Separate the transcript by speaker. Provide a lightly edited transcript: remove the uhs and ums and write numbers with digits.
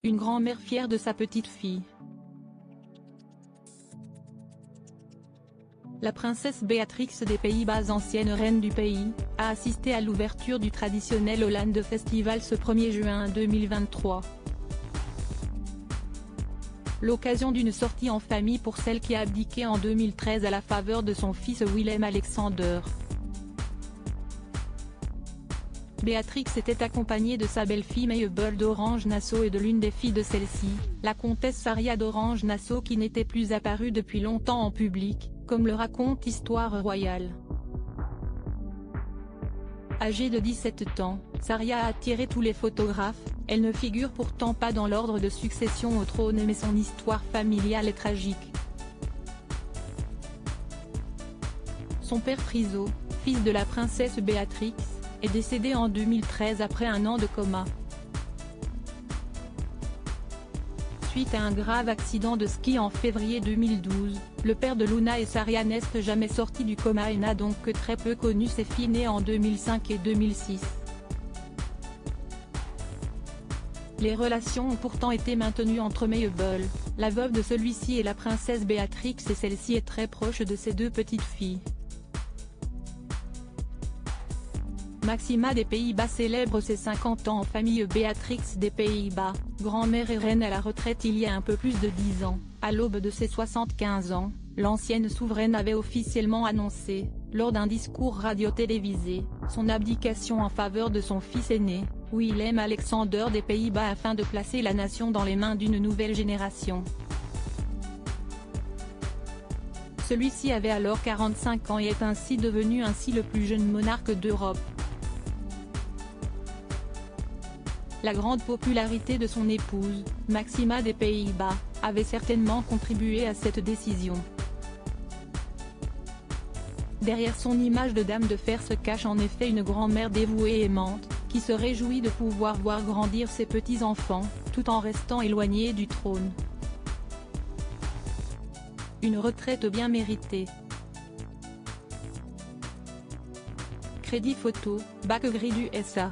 Speaker 1: Une grand-mère fière de sa petite fille. La princesse Béatrix des Pays-Bas, ancienne reine du pays, a assisté à l'ouverture du traditionnel Holland Festival ce 1er juin 2023. L'occasion d'une sortie en famille pour celle qui a abdiqué en 2013 à la faveur de son fils Willem-Alexander. Béatrix était accompagnée de sa belle-fille Mabel d'Orange-Nassau et de l'une des filles de celle-ci, la comtesse Faria d'Orange-Nassau, qui n'était plus apparue depuis longtemps en public, comme le raconte Histoire Royale. Âgée de 17 ans, Saria a attiré tous les photographes. Elle ne figure pourtant pas dans l'ordre de succession au trône, mais son histoire familiale est tragique. Son père Friso, fils de la princesse Béatrix, est décédé en 2013 après un an de coma. Suite à un grave accident de ski en février 2012, le père de Luna et Saria n'est jamais sorti du coma et n'a donc que très peu connu ses filles nées en 2005 et 2006. Les relations ont pourtant été maintenues entre Mabel, la veuve de celui-ci, et la princesse Béatrix, et celle-ci est très proche de ses deux petites filles. Maxima des Pays-Bas célèbre ses 50 ans en famille. Béatrix des Pays-Bas, grand-mère et reine à la retraite il y a un peu plus de 10 ans, à l'aube de ses 75 ans, l'ancienne souveraine avait officiellement annoncé, lors d'un discours radio-télévisé, son abdication en faveur de son fils aîné, Willem-Alexander des Pays-Bas, afin de placer la nation dans les mains d'une nouvelle génération. Celui-ci avait alors 45 ans et est ainsi devenu le plus jeune monarque d'Europe. La grande popularité de son épouse, Maxima des Pays-Bas, avait certainement contribué à cette décision. Derrière son image de dame de fer se cache en effet une grand-mère dévouée et aimante, qui se réjouit de pouvoir voir grandir ses petits-enfants, tout en restant éloignée du trône. Une retraite bien méritée. Crédit photo, Bac Gris du SA.